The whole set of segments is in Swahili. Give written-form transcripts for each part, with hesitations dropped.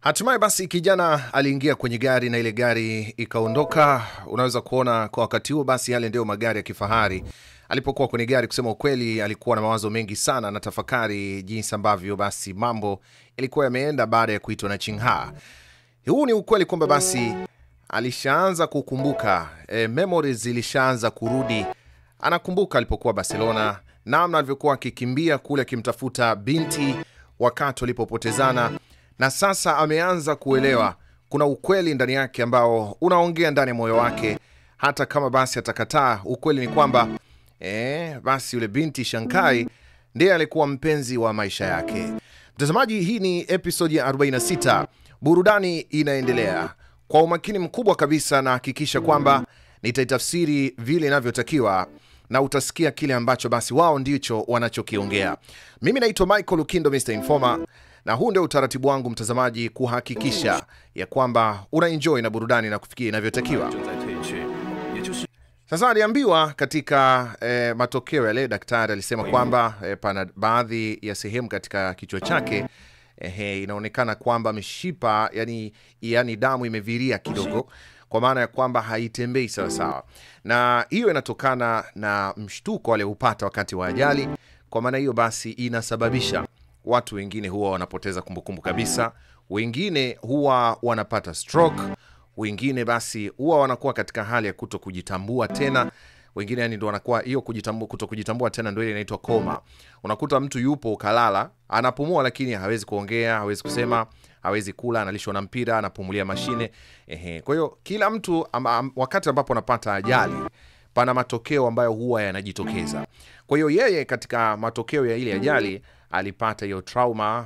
Hatimaye basi kijana aliingia kwenye gari na ile gari ikaondoka. Unaweza kuona kwa wakati huo basi yale ndio magari ya kifahari. Alipokuwa kwenye gari, kusema ukweli, alikuwa na mawazo mengi sana na tafakari jinsi ambavyo basi mambo ilikuwa yameenda baada ya kuitwa na Chingha. Huu ni ukweli kwamba basi alishaanza kukumbuka, memories zilishaanza kurudi. Anakumbuka alipokuwa Barcelona, namna alivyokuwa akikimbia kule akimtafuta binti wakati walipopotezana. Na sasa ameanza kuelewa kuna ukweli ndani yake ambao unaongea ndani ya moyo wake, hata kama basi atakataa. Ukweli ni kwamba basi yule binti Shankai ndiye alikuwa mpenzi wa maisha yake. Mtazamaji, hii ni episode ya 46. Burudani inaendelea kwa umakini mkubwa kabisa, na hakikisha kwamba nitaitafsiri vile inavyotakiwa na utasikia kile ambacho basi wao ndicho wanachokiongea. Mimi naitwa Michael Lukindo, Mr. Informer, na huu ndio utaratibu wangu mtazamaji, kuhakikisha ya kwamba una enjoy na burudani na kufikia inavyotakiwa. Sasa aliambiwa katika matokeo yale, daktari alisema kwamba pana baadhi ya sehemu katika kichwa chake inaonekana kwamba mishipa, yani damu imeviria kidogo, kwa maana ya kwamba haitembei sawa sawa, na hiyo inatokana na mshtuko aliopata wakati wa ajali. Kwa maana hiyo basi inasababisha watu wengine huwa wanapoteza kumbukumbu kabisa, wengine huwa wanapata stroke, wengine basi huwa wanakuwa katika hali ya kuto kujitambua tena, wengine yani ndio wanakuwa hiyo kuto kujitambua tena ndio ile inaitwa koma. Unakuta mtu yupo kalala, anapumua lakini hawezi kuongea, hawezi kusema, hawezi kula, analishwa na mpira, anapumulia mashine. Kwa hiyo kila mtu wakati ambapo anapata ajali pana matokeo ambayo huwa yanajitokeza. Kwa hiyo yeye katika matokeo ya ile ajali alipata hiyo trauma,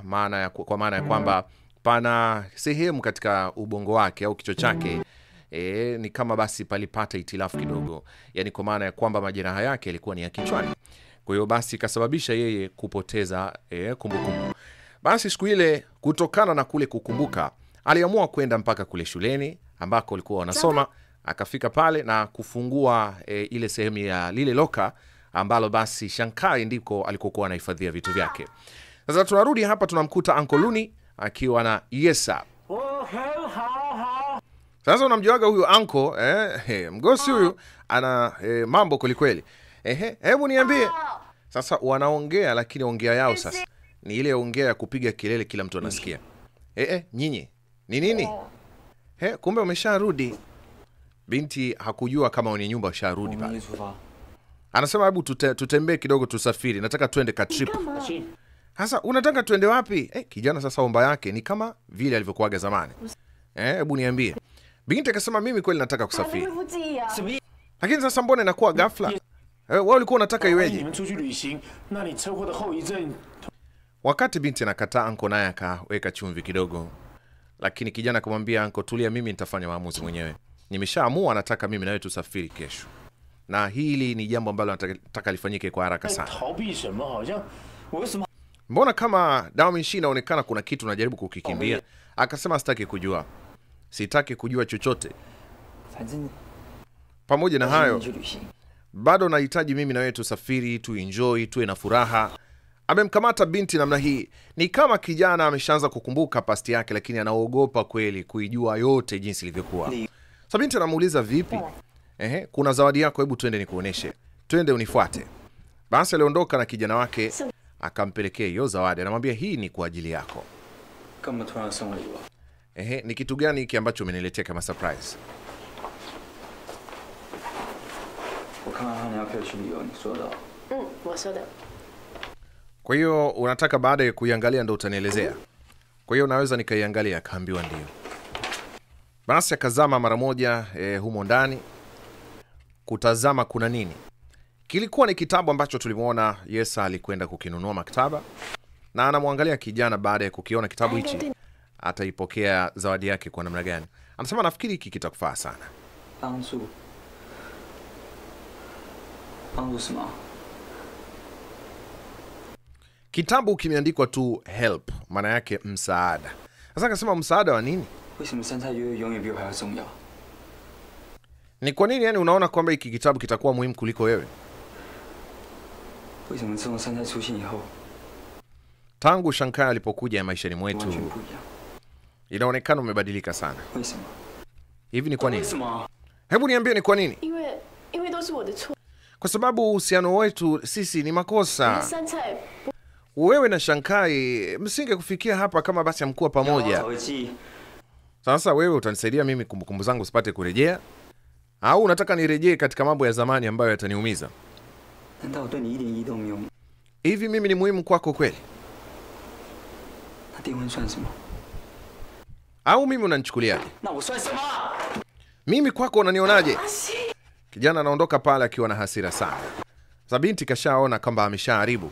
kwa maana ya kwamba pana sehemu katika ubongo wake au kichwa chake ni kama basi palipata itilafu kidogo, yani kwa maana ya kwamba majeraha yake yalikuwa ni ya kichwani. Kwa hiyo basi kasababisha yeye kupoteza kumbukumbu. Basi siku ile, kutokana na kule kukumbuka, aliamua kwenda mpaka kule shuleni ambako walikuwa wanasoma. Akafika pale na kufungua ile sehemu ya lile loka ambalo basi Shankai ndiko alikokuwa anahifadhia vitu vyake. Sasa tunarudi hapa, tunamkuta Uncle Luni akiwa na Yesa. Sasa unamjuaga huyu uncle, mgosi huyu ana mambo kweli. Hebu niambie. Sasa wanaongea, lakini ongea yao sasa ni ile ongea ya kupiga kelele, kila mtu anasikia. Nyinyi ni nini? Kumbe umesharudi. Binti hakujua kama wenye nyumba washarudi pale. Anasema hebu tutembee kidogo, tusafiri, nataka tuende ka trip. Sasa unataka tuende wapi? Kijana sasa omba yake ni kama vile alivyokuaga zamani. Hebu niambie. Binti akasema mimi kweli nataka kusafiri. Lakini sasa mbona inakuwa ghafla? Wewe ulikuwa unataka iweje? Wakati binti anakataa, anko naye akaweka chumvi kidogo. Lakini kijana akamwambia, anko tulia, mimi nitafanya maamuzi mwenyewe. Nimeshaamua, nataka mimi na wewe tusafiri kesho. Na hili ni jambo ambalo nataka lifanyike kwa haraka sana. Mbona kama Dao Minshi inaonekana kuna kitu najaribu kukikimbia? Akasema sitaki kujua. Sitaki kujua chochote. Pamoja na hayo, bado nahitaji mimi na wewe tusafiri, tuenjoy, tuwe na furaha. Amemkamata binti namna hii. Ni kama kijana ameshaanza kukumbuka past yake, lakini anaogopa kweli kuijua yote jinsi ilivyokuwa. So binti anamuuliza vipi? Kuna zawadi yako, hebu twende nikuoneshe. Twende unifuate. Basi aliondoka na kijana wake akampelekea hiyo zawadi. Anamwambia hii ni kwa ajili yako. Ni kitu gani hiki ambacho umeniletea kama surprise? Kwa hiyo unataka baada ya kuiangalia ndo utanielezea? Kwa hiyo naweza nikaiangalia? Akaambiwa ndio. Basi akazama mara moja humo ndani kutazama kuna nini. Kilikuwa ni kitabu ambacho tulimuona Yesa alikwenda kukinunua maktaba, na anamwangalia kijana. Baada ya kukiona kitabu hichi, ataipokea zawadi yake kwa namna gani? Anasema nafikiri hiki kitakufaa sana. Kitabu kimeandikwa tu help, maana yake msaada. Sasa akasema msaada wa nini? Ni kwa nini yani unaona kwamba hiki kitabu kitakuwa muhimu kuliko wewe? Tangu Shankai alipokuja maishani mwetu, Inaonekana umebadilika sana. Hivi ni kwa nini? Hebu niambie ni kwa nini? Kwa sababu uhusiano wetu sisi ni makosa. Wewe na Shankai msinge kufikia hapa kama basi hamkuwa pamoja. Sasa wewe utanisaidia mimi kumbukumbu zangu sipate kurejea? Au unataka nirejee katika mambo ya zamani ambayo yataniumiza? Hivi mimi ni muhimu kwako kweli? Au mimi unanichukuliaje? Mimi kwako unanionaje? Kijana anaondoka pale akiwa na hasira sana. Sasa binti kashaona kwamba ameshaharibu.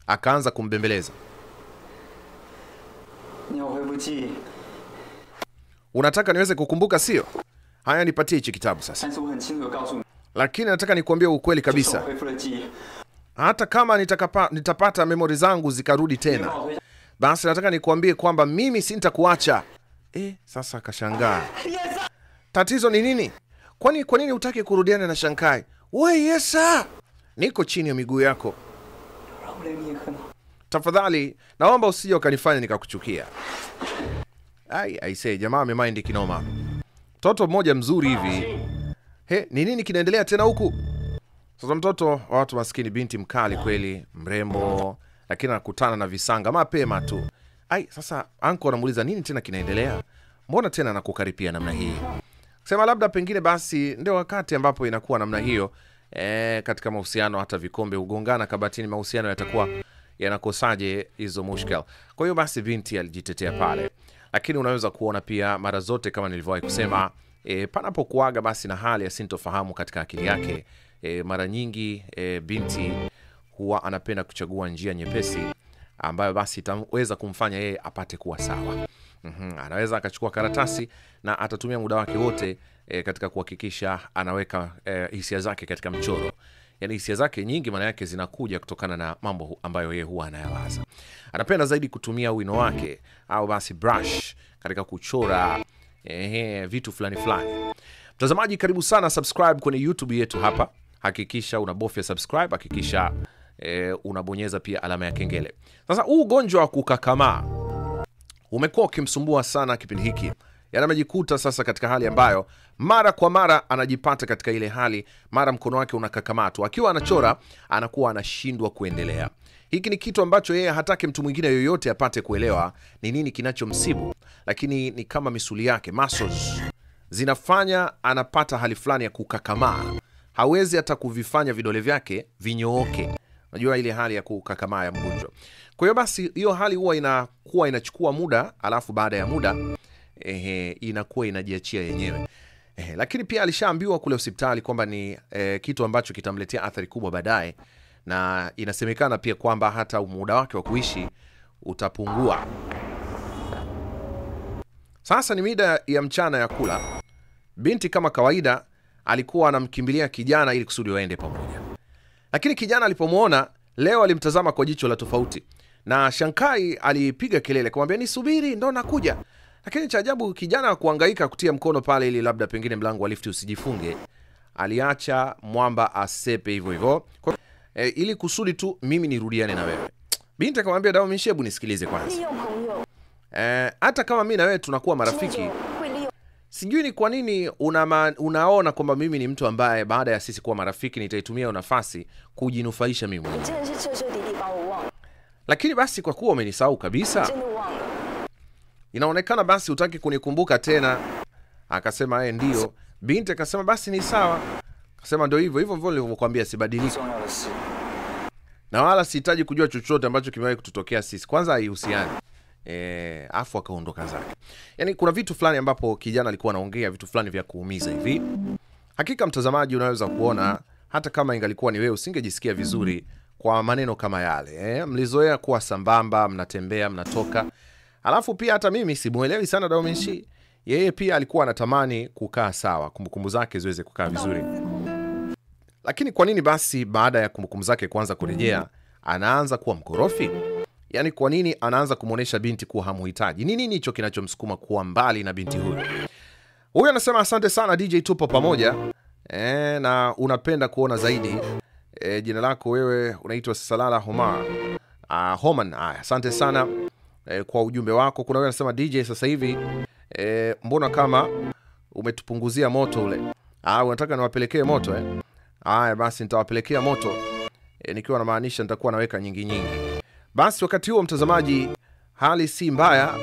Akaanza kumbembeleza. Unataka niweze kukumbuka sio? Haya nipatie hichi kitabu sasa. Lakini nataka nikuambie ukweli kabisa. Hata kama nitapata memory zangu zikarudi tena, basi nataka nikuambie kwamba mimi sintakuacha. Sasa akashangaa. Tatizo ni nini? Kwa nini hutaki kurudiana na Shankai? Wewe Yesa, niko chini ya miguu yako. Tafadhali, naomba usije ukanifanya nikakuchukia. I say, jamaa amemind kinoma. Mtoto mmoja mzuri hivi. Ni nini kinaendelea tena huku? Sasa mtoto wa watu maskini, binti mkali kweli, mrembo, lakini anakutana na visanga mapema tu. Sasa anko anamuuliza nini tena kinaendelea? Mbona tena anakukaripia namna hii? Sema labda pengine basi ndio wakati ambapo inakuwa namna hiyo. Katika mahusiano hata vikombe ugongana kabatini, mahusiano yatakuwa yanakosaje hizo mushkil. Kwa hiyo basi binti alijitetea pale. Lakini unaweza kuona pia mara zote kama nilivyowahi kusema, panapokuaga basi na hali ya sintofahamu katika akili yake, mara nyingi binti huwa anapenda kuchagua njia nyepesi ambayo basi itaweza kumfanya yeye apate kuwa sawa. Anaweza akachukua karatasi na atatumia muda wake wote katika kuhakikisha anaweka hisia zake katika mchoro. Yani hisia zake nyingi maana yake zinakuja kutokana na mambo ambayo yeye huwa anayawaza. Anapenda zaidi kutumia wino wake au basi brush katika kuchora vitu fulani fulani. Mtazamaji, karibu sana, subscribe kwenye YouTube yetu hapa. Hakikisha unabofya subscribe, hakikisha unabonyeza pia alama ya kengele. Sasa huu ugonjwa wa kukakamaa umekuwa ukimsumbua sana kipindi hiki. Amejikuta sasa katika hali ambayo mara kwa mara anajipata katika ile hali, mara mkono wake unakakamaa tu. Akiwa anachora anakuwa anashindwa kuendelea. Hiki ni kitu ambacho yeye hataki mtu mwingine yoyote apate kuelewa ni nini kinachomsibu, lakini ni kama misuli yake, muscles, zinafanya anapata hali fulani ya kukakamaa. Hawezi hata kuvifanya vidole vyake vinyooke. Unajua ile hali ya kukakamaa ya mgonjwa. Kwa hiyo basi hiyo hali huwa inakuwa inachukua muda, alafu baada ya muda inakuwa inajiachia yenyewe. Lakini pia alishaambiwa kule hospitali kwamba ni kitu ambacho kitamletea athari kubwa baadaye, na inasemekana pia kwamba hata muda wake wa kuishi utapungua. Sasa ni mida ya mchana ya kula. Binti kama kawaida alikuwa anamkimbilia kijana ili kusudi waende pamoja. Lakini kijana alipomuona leo alimtazama kwa jicho la tofauti, na Shankai alipiga kelele kumwambia nisubiri, ndo nakuja. Lakini cha ajabu, kijana kuhangaika kutia mkono pale ili labda pengine mlango wa lifti usijifunge, aliacha mwamba asepe hivyo hivyo ili kusudi tu mimi nirudiane na wewe. Binti akamwambia Dao Minshi, hebu nisikilize kwanza. Hata kama mimi na wewe tunakuwa marafiki, sijui ni kwa nini unaona kwamba mimi ni mtu ambaye baada ya sisi kuwa marafiki nitaitumia nafasi kujinufaisha mimi mwenyewe. Lakini basi kwa kuwa umenisahau kabisa, inaonekana basi hutaki kunikumbuka tena. Akasema ndio. Binti akasema basi ni sawa. Akasema ndio hivyo hivyo nilivyokuambia, sibadiliki. Na wala sihitaji kujua chochote ambacho kimewahi kututokea sisi. Kwanza haihusiani. Afu akaondoka zake. Yani kuna vitu fulani ambapo kijana alikuwa anaongea vitu fulani vya kuumiza hivi. Hakika mtazamaji, unaweza kuona hata kama ingalikuwa ni wewe usingejisikia vizuri kwa maneno kama yale. Mlizoea kuwa sambamba, mnatembea, mnatoka. Alafu pia hata mimi simuelewi sana Dao Minshi. Yeye pia alikuwa anatamani kukaa sawa, kumbukumbu zake ziweze kukaa vizuri. Lakini kwa nini basi baada ya kumbukumbu zake kuanza kurejea anaanza kuwa mkorofi? Yani kwa nini anaanza kumuonesha binti kuwa hamuhitaji? Ni nini hicho kinachomsukuma kuwa mbali na binti huyo? Huyo anasema asante sana DJ, tupo pamoja. Na unapenda kuona zaidi. Jina lako wewe unaitwa Salala Homar. Homan, asante sana. kwa ujumbe wako. Kuna wewe unasema DJ sasa hivi mbona kama umetupunguzia moto ule. Unataka niwapelekee moto Haya basi nitawapelekea moto. Nikiwa na maanisha nitakuwa naweka nyingi nyingi. Basi wakati huo mtazamaji, hali si mbaya.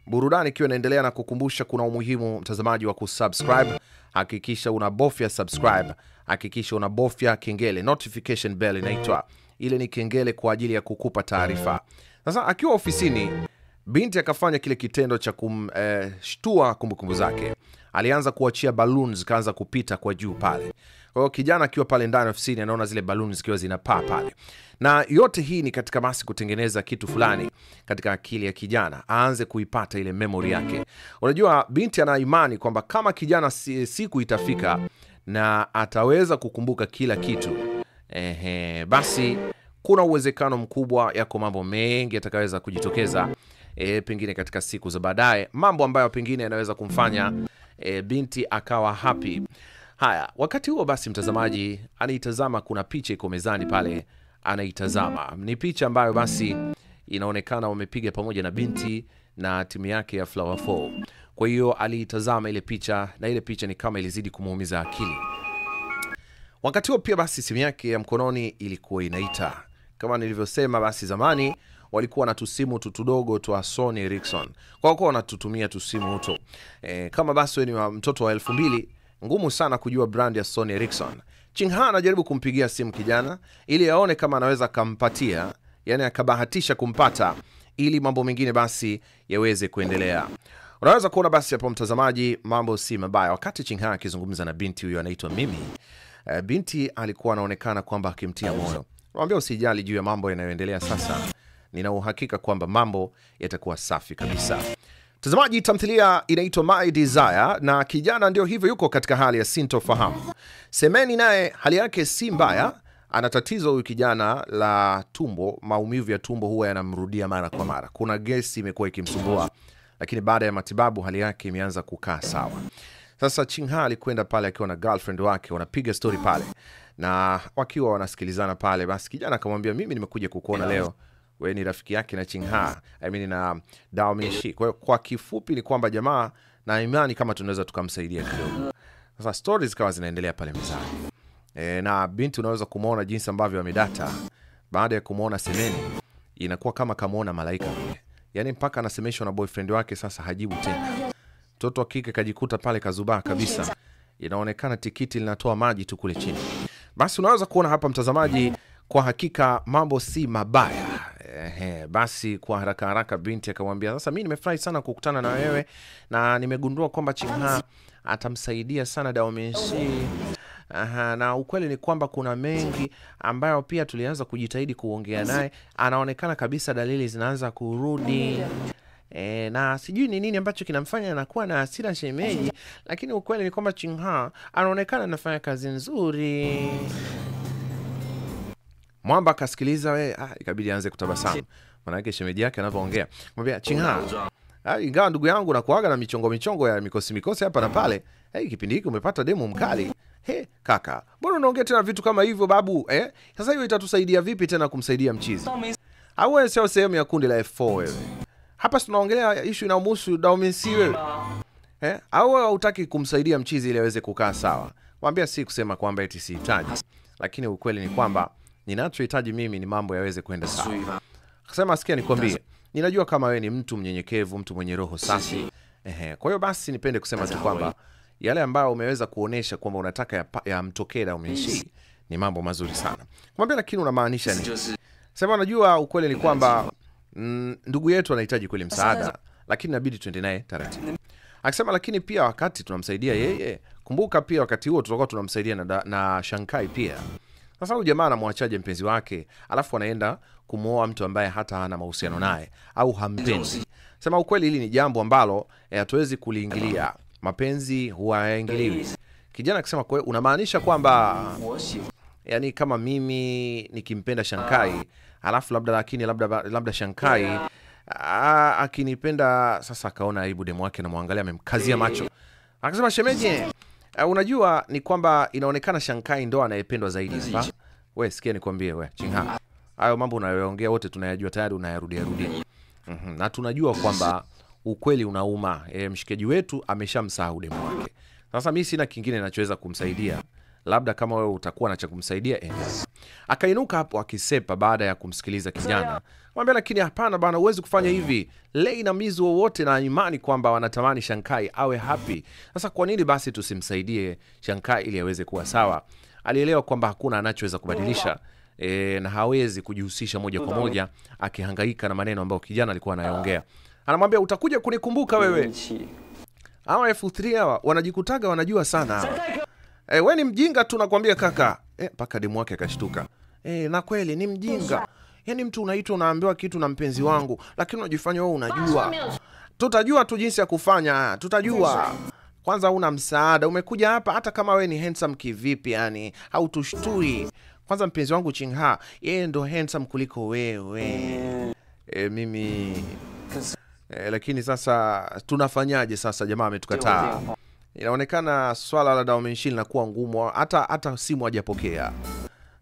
Burudani ikiwa inaendelea, na kukumbusha kuna umuhimu mtazamaji wa kusubscribe. Hakikisha unabofya subscribe. Hakikisha unabofya kengele, notification bell inaitwa. Ile ni kengele kwa ajili ya kukupa taarifa. Sasa akiwa ofisini, binti akafanya kile kitendo cha kumshtua kumbukumbu zake. Alianza kuachia balloons, kaanza kupita kwa juu pale. Kwa hiyo kijana akiwa pale ndani ofisini anaona zile balloons zikiwa zinapaa pale. Na yote hii ni katika basi kutengeneza kitu fulani katika akili ya kijana, aanze kuipata ile memory yake. Unajua binti ana imani kwamba kama kijana siku itafika na ataweza kukumbuka kila kitu, basi kuna uwezekano mkubwa yako mambo mengi yatakaweza kujitokeza pengine katika siku za baadaye, mambo ambayo pengine yanaweza kumfanya binti akawa happy. Haya, wakati huo basi mtazamaji anaitazama, kuna picha iko mezani pale, anaitazama. Ni picha ambayo basi inaonekana wamepiga pamoja na binti na timu yake ya Flower 4. Kwa hiyo aliitazama ile picha, na ile picha ni kama ilizidi kumuumiza akili. Wakati huo pia basi simu yake ya mkononi ilikuwa inaita. Kama nilivyosema basi zamani walikuwa na tusimu tudogo twa Sony Ericsson. Kwa hiyo wanatutumia tusimu huto. Kama basi wewe ni mtoto wa 2000, ngumu sana kujua brand ya Sony Ericsson. Chingha anajaribu kumpigia simu kijana ili aone kama anaweza kampatia, yani akabahatisha kumpata, ili mambo mengine basi yaweze kuendelea. Unaweza kuona basi hapo mtazamaji, mambo si mabaya. Wakati Chingha akizungumza na binti huyo anaitwa Mimi, binti alikuwa anaonekana kwamba akimtia moyo. Mwambie usijali juu ya mambo yanayoendelea sasa. Nina uhakika kwamba mambo yatakuwa safi kabisa. Mtazamaji, tamthilia inaitwa My Desire, na kijana ndio hivyo yuko katika hali ya sintofahamu. Semeni naye hali yake si mbaya, ana tatizo huyu kijana la tumbo, maumivu ya tumbo huwa yanamrudia mara kwa mara. Kuna gesi imekuwa ikimsumbua, lakini baada ya matibabu hali yake imeanza kukaa sawa. Sasa Chingha alikwenda pale akiwa na girlfriend wake, wanapiga story pale. Na wakiwa wanasikilizana pale, basi kijana akamwambia, mimi nimekuja kukuona leo. Wewe ni rafiki yake na Chingha, na Dao Minshi. Kwa kifupi ni kwamba jamaa na imani kama tunaweza tukamsaidia kidogo. Sasa stories kawa zinaendelea pale mezani. Na binti unaweza kumuona jinsi ambavyo amedata. Baada ya kumuona Semeni, inakuwa kama kamuona malaika vile. Yani mpaka anasemeshwa na boyfriend wake sasa hajibu tena. Mtoto wa kike kajikuta pale kazubaa kabisa. Inaonekana tikiti linatoa maji tu kule chini. Basi unaweza kuona hapa mtazamaji, kwa hakika mambo si mabaya. Basi kwa haraka haraka binti akamwambia, sasa mimi nimefurahi sana kukutana na wewe, na nimegundua kwamba Chingha atamsaidia sana Dao Minshi. Na ukweli ni kwamba kuna mengi ambayo pia tulianza kujitahidi kuongea naye. Anaonekana kabisa dalili zinaanza kurudi. Na sijui ni nini ambacho kinamfanya anakuwa na hasira shemeji, lakini ukweli ni kwamba Chingha anaonekana anafanya kazi nzuri. Mwamba akasikiliza ikabidi aanze kutabasamu. Maana yake shemeji yake anapoongea, mwambia Chingha, ingawa ndugu yangu na kuaga na michongo ya mikosi hapa na pale, kipindi hiki umepata demo mkali. Kaka, mbona unaongea tena vitu kama hivyo babu? Sasa hiyo itatusaidia vipi tena kumsaidia mchizi? Au wewe sio sehemu ya kundi la F4 wewe? Hapa tunaongelea issue inamhusu Dao Minshi wewe. Au wewe hutaki kumsaidia mchizi ili aweze kukaa sawa? Mwambia si kusema kwamba eti sihitaji, lakini ukweli ni kwamba ninachohitaji mimi ni mambo yaweze kwenda sawa. Akasema sikia nikwambie, ninajua kama wewe ni mtu mnyenyekevu, mtu mwenye roho safi. Kwa hiyo basi nipende kusema tu kwamba yale ambayo umeweza kuonesha kwamba unataka ya mtokee Dao Minshi ni mambo mazuri sana. Mwambie lakini unamaanisha nini? Sema najua ukweli ni kwamba ndugu yetu anahitaji kweli msaada, lakini inabidi tuende naye taratibu. Akasema lakini pia wakati tunamsaidia yeye, kumbuka pia wakati huo tutakuwa tunamsaidia na Shankai pia. Sasa huyu jamaa anamwachaje mpenzi wake, alafu anaenda kumuoa mtu ambaye hata hana mahusiano naye au hampendi? Sema ukweli hili ni jambo ambalo hatuwezi kuliingilia. Mapenzi huwaingiliwi. Kijana akisema kwa unamaanisha kwamba yani kama mimi nikimpenda Shankai, alafu labda Shankai akinipenda, sasa akaona aibu demu wake na muangalia amemkazia macho. Akasema shemeji, unajua ni kwamba inaonekana Shankai ndo anayependwa zaidi hapa. Wewe sikia nikwambie wewe Chingha, hayo mambo unayoongea wote tunayajua tayari, unayarudia. Na tunajua kwamba ukweli unauma. Mshikaji wetu ameshamsahau demu wake. Sasa mimi sina kingine ninachoweza kumsaidia. Labda kama wewe utakuwa na cha kumsaidia. Akainuka hapo akisepa baada ya kumsikiliza kijana. Mwambie lakini hapana bana, huwezi kufanya hivi. Lei na Mizu wote na imani kwamba wanatamani Shankai awe happy. Sasa kwa nini basi tusimsaidie Shankai ili aweze kuwa sawa? Alielewa kwamba hakuna anachoweza kubadilisha. Na hawezi kujihusisha moja kwa moja akihangaika na maneno ambayo kijana alikuwa anayaongea. Anamwambia utakuja kunikumbuka wewe. Hawa F3 hawa wanajikutaga wanajua sana. Wewe ni mjinga tu nakwambia kaka. Paka demu wake akashtuka. Na kweli ni mjinga. Yaani mtu unaitwa unaambiwa kitu na mpenzi wangu, lakini unajifanya wewe unajua. Tutajua tu jinsi ya kufanya, tutajua. Kwanza una msaada, umekuja hapa hata kama wewe ni handsome kivipi yani, hautushtui. Kwanza mpenzi wangu Chingha, yeye ndo handsome kuliko wewe. Mimi lakini sasa tunafanyaje sasa, jamaa ametukataa. Inaonekana swala la Dao Menshin linakuwa ngumu, hata simu hajapokea.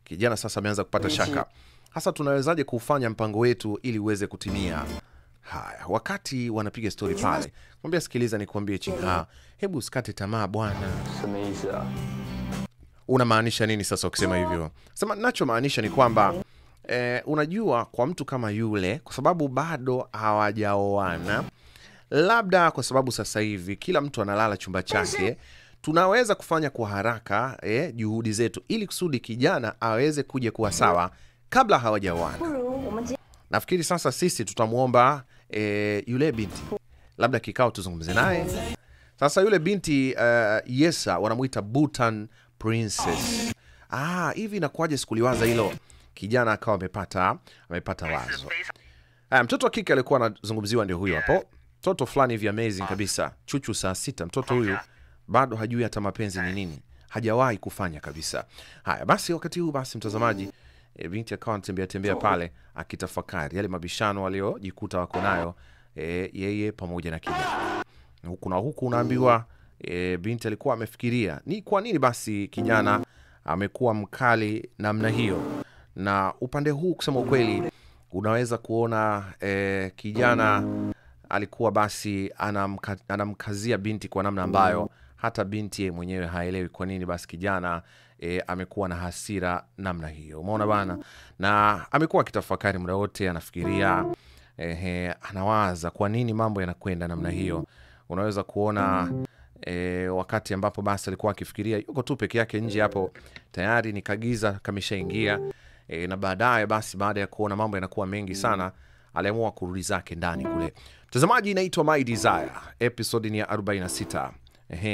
Kijana sasa ameanza kupata shaka. Hasa tunawezaje kufanya mpango wetu ili uweze kutimia? Haya, wakati wanapiga story pale, mwambie sikiliza nikwambie Chingha, hebu usikate tamaa bwana. Unamaanisha nini sasa ukisema hivyo? Sema ninachomaanisha ni kwamba unajua kwa mtu kama yule, kwa sababu bado hawajaoana, labda kwa sababu sasa hivi kila mtu analala chumba chake, tunaweza kufanya kwa haraka juhudi zetu ili kusudi kijana aweze kuja kuwa sawa kabla hawajaoana. Nafikiri sasa sisi tutamuomba yule binti, labda kikao tuzungumze naye. Sasa yule binti Yesa wanamuita Bhutan Princess. Hivi inakuaje sikuliwaza hilo? Kijana akawa amepata wazo. Mtoto wa kike alikuwa anazungumziwa ndio huyo hapo. Mtoto fulani hivi amazing kabisa. Chuchu saa 6. Mtoto huyu bado hajui hata mapenzi ni nini. Hajawahi kufanya kabisa. Haya basi wakati huu basi mtazamaji, binti akawa anatembea pale akitafakari yale mabishano waliojikuta wako nayo yeye pamoja na kijana. Huku na huku unaambiwa binti alikuwa amefikiria ni kwa nini basi kijana amekuwa mkali namna hiyo. Na upande huu kusema ukweli unaweza kuona kijana alikuwa basi anamkazia binti kwa namna ambayo hata binti mwenyewe haelewi kwa nini basi kijana amekuwa na hasira namna hiyo. Umeona bana? Na amekuwa akitafakari muda wote, anafikiria anawaza kwa nini mambo yanakwenda namna hiyo. Unaweza kuona wakati ambapo basi alikuwa akifikiria yuko tu peke yake nje hapo, tayari ni kagiza kameshaingia. Na baadaye basi baada ya kuona mambo yanakuwa mengi sana, aliamua kurudi zake ndani kule. Mtazamaji, inaitwa My Desire, episode ni ya 46.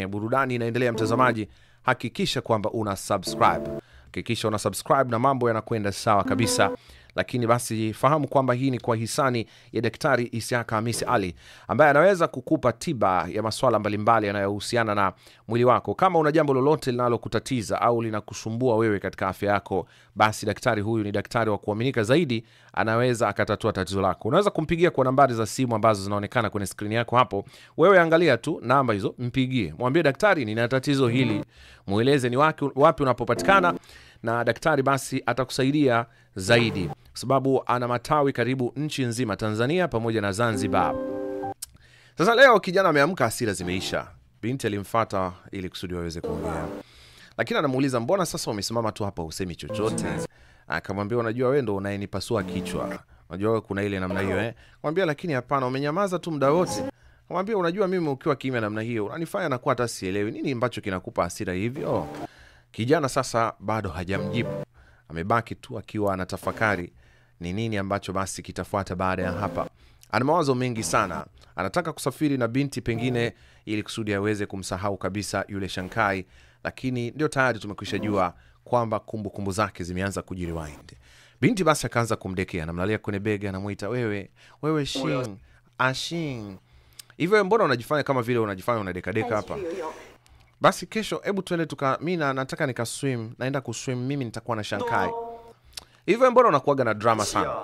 Burudani inaendelea mtazamaji. Hakikisha kwamba una subscribe. Hakikisha una subscribe na mambo yanakwenda sawa kabisa. Lakini basi fahamu kwamba hii ni kwa hisani ya Daktari Isiaka Hamisi Ali, ambaye anaweza kukupa tiba ya masuala mbalimbali yanayohusiana na mwili wako. Kama una jambo lolote linalokutatiza au linakusumbua wewe katika afya yako, basi daktari huyu ni daktari wa kuaminika zaidi, anaweza akatatua tatizo lako. Unaweza kumpigia kwa nambari za simu ambazo zinaonekana kwenye screen yako hapo. Wewe angalia tu namba hizo, mpigie. Mwambie daktari, nina tatizo hili. Mueleze ni wapi unapopatikana, na daktari basi atakusaidia zaidi, kwa sababu ana matawi karibu nchi nzima, Tanzania pamoja na Zanzibar. Sasa leo kijana ameamka, hasira zimeisha. Binti alimfuata ili kusudi waweze kuongea, lakini anamuuliza mbona sasa umesimama tu hapa usemi chochote? Akamwambia unajua wewe ndo unayenipasua kichwa, unajua kuna ile namna hiyo Mwambia lakini hapana, umenyamaza tu muda wote. Mwambia unajua mimi ukiwa kimya namna hiyo unanifanya nakuwa hata sielewi nini ambacho kinakupa hasira hivyo. Kijana sasa bado hajamjibu, amebaki tu akiwa anatafakari ni nini ambacho basi kitafuata baada ya hapa. Ana mawazo mengi sana, anataka kusafiri na binti pengine ili kusudi aweze kumsahau kabisa yule Shankai, lakini ndio tayari tumekwisha jua kwamba kumbukumbu zake zimeanza kujirewind. Binti basi akaanza kumdekea, anamlalia kwenye bega, anamuita wewe Shin, Ashin. Hivyo mbona unajifanya kama vile unajifanya unadekadeka hapa? Basi kesho hebu tuende mimi nataka nikaswim, naenda kuswim, mimi nitakuwa na Shankai. Hivyo mbona unakuaga na drama sana?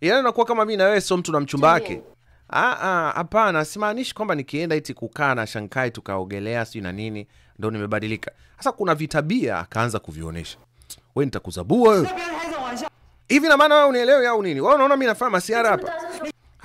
Yaani unakuwa kama mimi na wewe sio mtu na mchumba wake. Hapana, simaanishi kwamba nikienda eti kukaa na Shankai tukaogelea sio na nini ndio nimebadilika. Sasa kuna vitabia akaanza kuvionesha. Wewe nitakuzabua wewe. Hivi na maana wewe unielewi au nini? Wewe unaona mimi nafanya masiara hapa?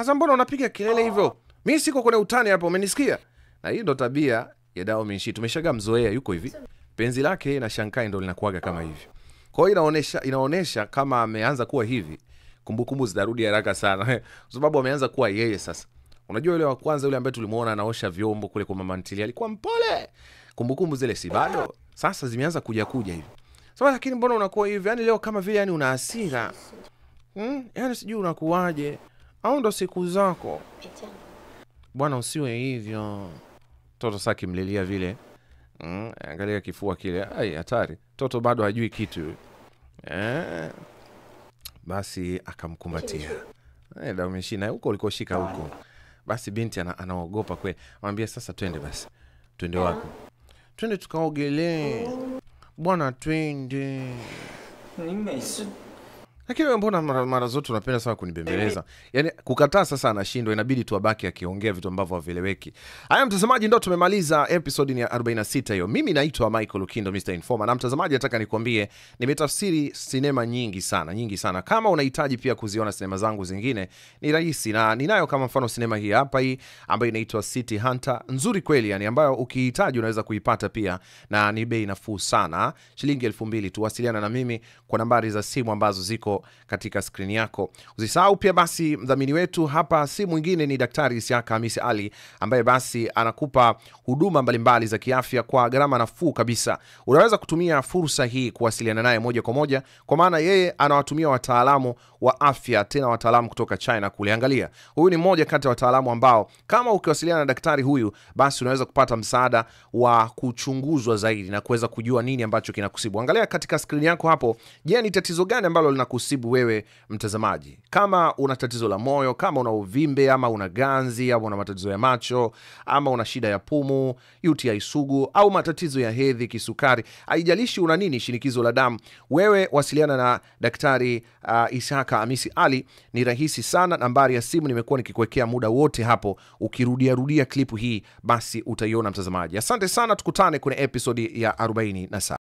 Hasa mbona unapiga kelele hivyo? Mimi siko kwenye utani hapa, umenisikia? Na hii ndo tabia ya Dao Minshi. Tumeshaga mzoea, yuko hivi. Penzi lake na Shankai ndo linakuaga kama hivi. Kwa hiyo inaonesha kama ameanza kuwa hivi, kumbukumbu zitarudi haraka sana. Kwa sababu ameanza kuwa yeye sasa. Unajua yule wa kwanza yule ambaye tulimuona anaosha vyombo kule kwa mama ntilia alikuwa mpole. Kumbukumbu zile si bado. Sasa zimeanza kuja hivi. Sasa lakini mbona unakuwa hivi? Yaani leo kama vile yani una hasira. Yaani sijui unakuaje. Au ndo siku zako? Bwana usiwe hivyo. Toto sasa kimlilia vile. Angalia kifua kile. Ai hatari. Toto bado hajui kitu. Basi akamkumbatia. Dao Minshi na huko ulikoshika huko. Basi binti anaogopa kweli. Anamwambia sasa twende basi. Twende wapi? Twende tukaogelee. Bwana twende. Lakini mbona mara zote unapenda sana kunibembeleza? Yaani kukataa sasa anashindwa, inabidi tu abaki akiongea vitu ambavyo havieleweki. Haya mtazamaji, ndo tumemaliza episode ya 46 hiyo. Mimi naitwa Michael Lukindo, Mr. Informer. Na mtazamaji, nataka nikwambie nimetafsiri sinema nyingi sana. Kama unahitaji pia kuziona sinema zangu zingine, ni rahisi na ninayo, kama mfano sinema hii hapa hii ambayo inaitwa City Hunter. Nzuri kweli yani, ambayo ukihitaji unaweza kuipata pia na ni bei nafuu sana. Shilingi 2000 tu. Wasiliana na mimi kwa nambari za simu ambazo ziko katika screen yako. Usisahau pia basi mdhamini wetu hapa si mwingine ni Daktari Isiaka Hamisi Ali, ambaye basi anakupa huduma mbalimbali za kiafya kwa gharama nafuu kabisa. Unaweza kutumia fursa hii kuwasiliana naye moja kwa moja, kwa maana yeye anawatumia wataalamu wa afya, tena wataalamu kutoka China kule. Angalia, huyu ni mmoja kati ya wataalamu ambao kama ukiwasiliana na daktari huyu, basi unaweza kupata msaada wa kuchunguzwa zaidi na kuweza kujua nini ambacho kinakusibu. Angalia katika screen yako hapo, je, ni tatizo gani ambalo linakusibu wewe mtazamaji? Kama una tatizo la moyo, kama una uvimbe, ama una ganzi, ama una matatizo ya macho, ama una shida ya pumu, UTI sugu, au matatizo ya hedhi, kisukari, haijalishi una nini, shinikizo la damu, wewe wasiliana na Daktari Isiaka Hamisi Ali. Ni rahisi sana. Nambari ya simu nimekuwa nikikuwekea muda wote hapo. Ukirudia klipu hii basi utaiona mtazamaji. Asante sana, tukutane kwenye episode ya 47.